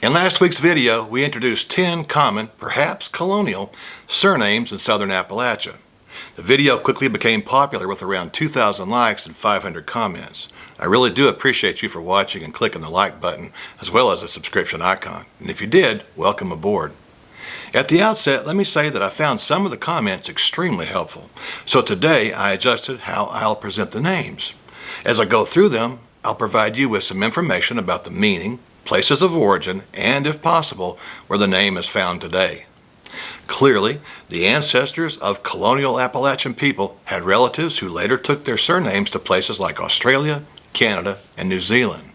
In last week's video, we introduced 10 common, perhaps colonial, surnames in southern Appalachia. The video quickly became popular with around 2,000 likes and 500 comments. I really do appreciate you for watching and clicking the like button, as well as the subscription icon. And if you did, welcome aboard. At the outset, let me say that I found some of the comments extremely helpful. So today, I adjusted how I'll present the names. As I go through them, I'll provide you with some information about the meaning, places of origin, and, if possible, where the name is found today. Clearly, the ancestors of colonial Appalachian people had relatives who later took their surnames to places like Australia, Canada, and New Zealand.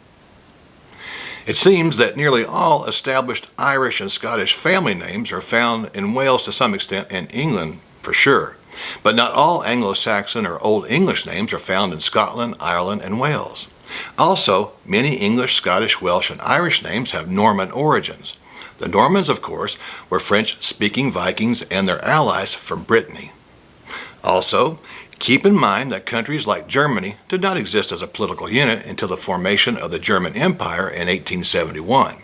It seems that nearly all established Irish and Scottish family names are found in Wales to some extent, and England for sure. But not all Anglo-Saxon or Old English names are found in Scotland, Ireland, and Wales. Also, many English, Scottish, Welsh, and Irish names have Norman origins. The Normans, of course, were French-speaking Vikings and their allies from Brittany. Also, keep in mind that countries like Germany did not exist as a political unit until the formation of the German Empire in 1871.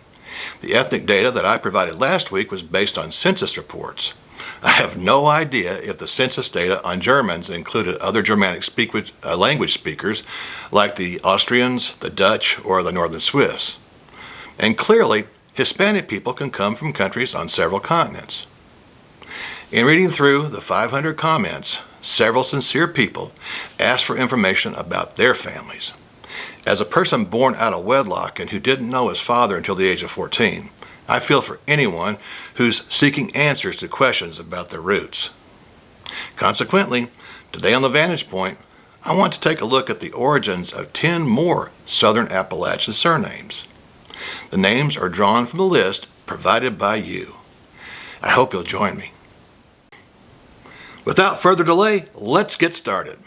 The ethnic data that I provided last week was based on census reports. I have no idea if the census data on Germans included other Germanic language speakers like the Austrians, the Dutch, or the Northern Swiss. And clearly, Hispanic people can come from countries on several continents. In reading through the 500 comments, several sincere people asked for information about their families. As a person born out of wedlock and who didn't know his father until the age of 14, I feel for anyone who's seeking answers to questions about their roots. Consequently, today on The Vantage Point, I want to take a look at the origins of 10 more southern Appalachian surnames. The names are drawn from the list provided by you. I hope you'll join me. Without further delay, let's get started.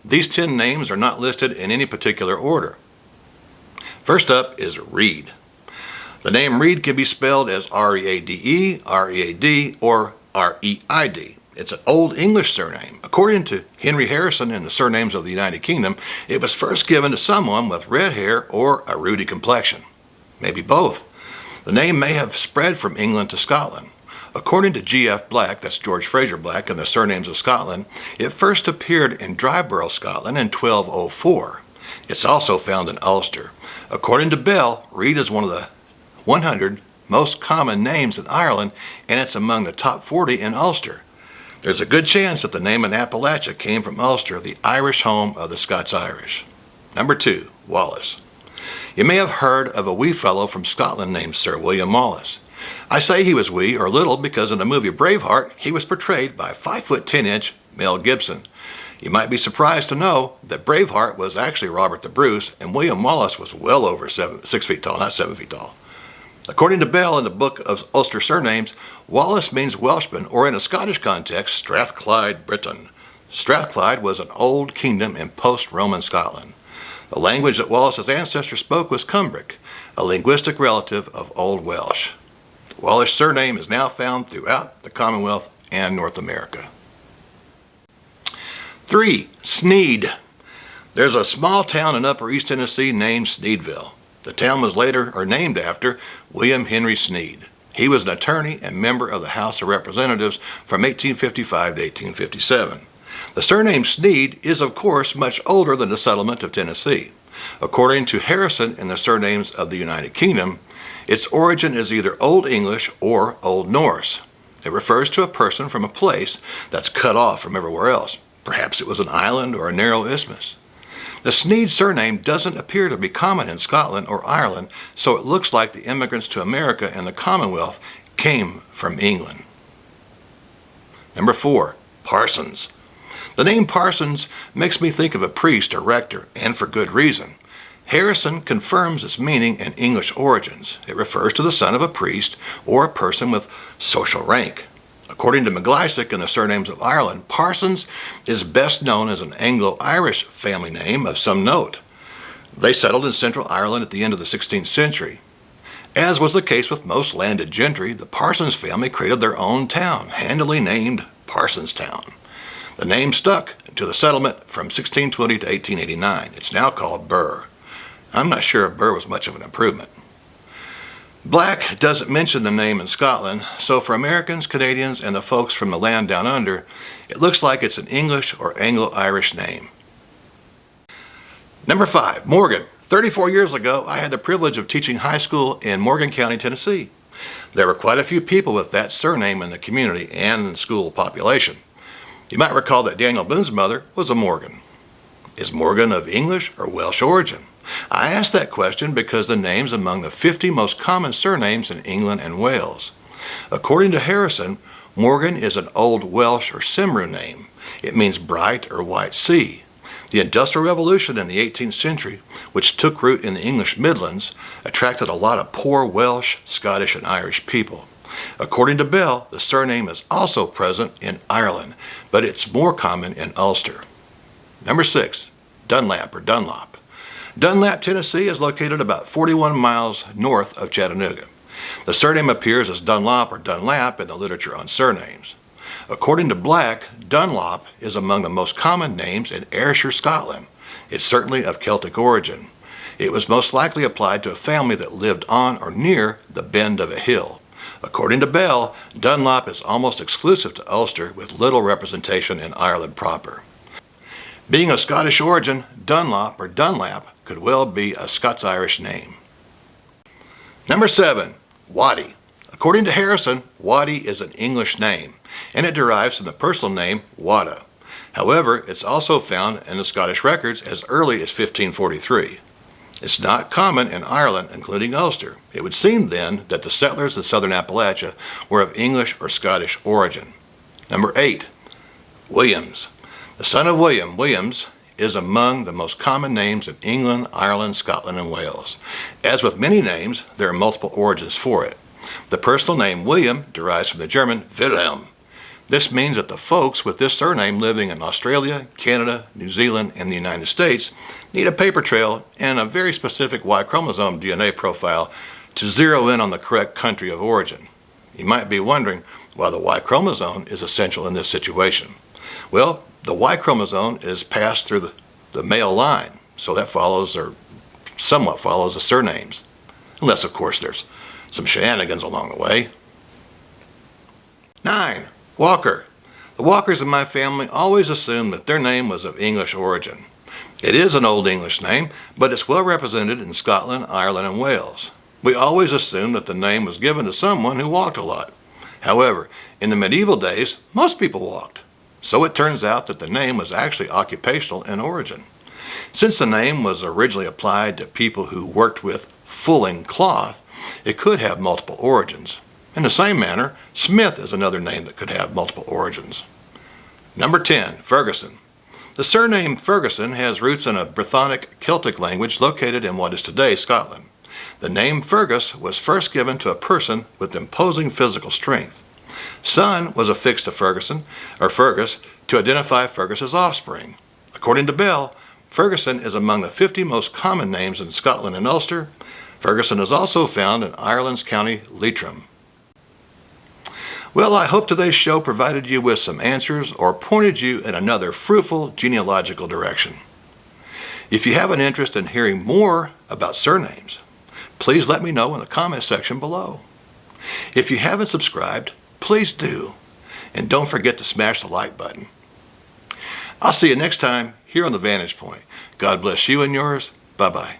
These 10 names are not listed in any particular order. First up is Reed. The name Reed can be spelled as R-E-A-D-E, R-E-A-D, or R-E-I-D. It's an Old English surname. According to Henry Harrison in the Surnames of the United Kingdom, it was first given to someone with red hair or a ruddy complexion. Maybe both. The name may have spread from England to Scotland. According to G.F. Black, that's George Fraser Black, in the Surnames of Scotland, it first appeared in Dryborough, Scotland in 1204. It's also found in Ulster. According to Bell, Reed is one of the 100 most common names in Ireland, and it's among the top 40 in Ulster. There's a good chance that the name in Appalachia came from Ulster, the Irish home of the Scots-Irish. Number 2, Wallace. You may have heard of a wee fellow from Scotland named Sir William Wallace. I say he was wee or little because in the movie Braveheart, he was portrayed by 5'10" Mel Gibson. You might be surprised to know that Braveheart was actually Robert the Bruce, and William Wallace was well over 6 feet tall, not 7 feet tall. According to Bell in the Book of Ulster Surnames, Wallace means Welshman, or in a Scottish context, Strathclyde Briton. Strathclyde was an old kingdom in post-Roman Scotland. The language that Wallace's ancestors spoke was Cumbric, a linguistic relative of Old Welsh. The Wallace surname is now found throughout the Commonwealth and North America. 3. Sneed. There's a small town in Upper East Tennessee named Sneedville. The town was named after William Henry Sneed. He was an attorney and member of the House of Representatives from 1855 to 1857. The surname Sneed is, of course, much older than the settlement of Tennessee. According to Harrison in the Surnames of the United Kingdom, its origin is either Old English or Old Norse. It refers to a person from a place that's cut off from everywhere else. Perhaps it was an island or a narrow isthmus. The Sneed surname doesn't appear to be common in Scotland or Ireland, so it looks like the immigrants to America and the Commonwealth came from England. Number 4, Parsons. The name Parsons makes me think of a priest or rector, and for good reason. Harrison confirms its meaning and English origins. It refers to the son of a priest or a person with social rank. According to McGlysick in the Surnames of Ireland, Parsons is best known as an Anglo-Irish family name of some note. They settled in central Ireland at the end of the 16th century. As was the case with most landed gentry, the Parsons family created their own town, handily named Parsonstown. The name stuck to the settlement from 1620 to 1889. It's now called Burr. I'm not sure if Burr was much of an improvement. Black doesn't mention the name in Scotland, so for Americans, Canadians, and the folks from the land down under, it looks like it's an English or Anglo-Irish name. Number 5, Morgan. 34 years ago, I had the privilege of teaching high school in Morgan County, Tennessee. There were quite a few people with that surname in the community and in the school population. You might recall that Daniel Boone's mother was a Morgan. Is Morgan of English or Welsh origin? I asked that question because the name's among the 50 most common surnames in England and Wales. According to Harrison, Morgan is an Old Welsh or Cymru name. It means bright or white sea. The Industrial Revolution in the 18th century, which took root in the English Midlands, attracted a lot of poor Welsh, Scottish, and Irish people. According to Bell, the surname is also present in Ireland, but it's more common in Ulster. Number 6, Dunlap or Dunlop. Dunlap, Tennessee is located about 41 miles north of Chattanooga. The surname appears as Dunlop or Dunlap in the literature on surnames. According to Black, Dunlop is among the most common names in Ayrshire, Scotland. It's certainly of Celtic origin. It was most likely applied to a family that lived on or near the bend of a hill. According to Bell, Dunlop is almost exclusive to Ulster with little representation in Ireland proper. Being of Scottish origin, Dunlop or Dunlap could well be a Scots-Irish name. Number 7, Wadi. According to Harrison, Wadi is an English name, and it derives from the personal name Wada. However, it's also found in the Scottish records as early as 1543. It's not common in Ireland, including Ulster. It would seem then that the settlers in southern Appalachia were of English or Scottish origin. Number 8, Williams. The son of William, Williams is among the most common names in England, Ireland, Scotland, and Wales. As with many names, there are multiple origins for it. The personal name William derives from the German Wilhelm. This means that the folks with this surname living in Australia, Canada, New Zealand, and the United States need a paper trail and a very specific Y chromosome DNA profile to zero in on the correct country of origin. You might be wondering why the Y chromosome is essential in this situation. Well, the Y chromosome is passed through the male line, so that follows or somewhat follows the surnames. Unless, of course, there's some shenanigans along the way. 9, Walker. The Walkers in my family always assumed that their name was of English origin. It is an Old English name, but it's well represented in Scotland, Ireland, and Wales. We always assumed that the name was given to someone who walked a lot. However, in the medieval days, most people walked. So it turns out that the name was actually occupational in origin. Since the name was originally applied to people who worked with fulling cloth, it could have multiple origins. In the same manner, Smith is another name that could have multiple origins. Number 10, Ferguson. The surname Ferguson has roots in a Brythonic Celtic language located in what is today Scotland. The name Fergus was first given to a person with imposing physical strength. Son was affixed to Ferguson, or Fergus, to identify Fergus's offspring. According to Bell, Ferguson is among the 50 most common names in Scotland and Ulster. Ferguson is also found in Ireland's county Leitrim. Well, I hope today's show provided you with some answers or pointed you in another fruitful genealogical direction. If you have an interest in hearing more about surnames, please let me know in the comment section below. If you haven't subscribed, please do. And don't forget to smash the like button. I'll see you next time here on The Vantage Point. God bless you and yours. Bye-bye.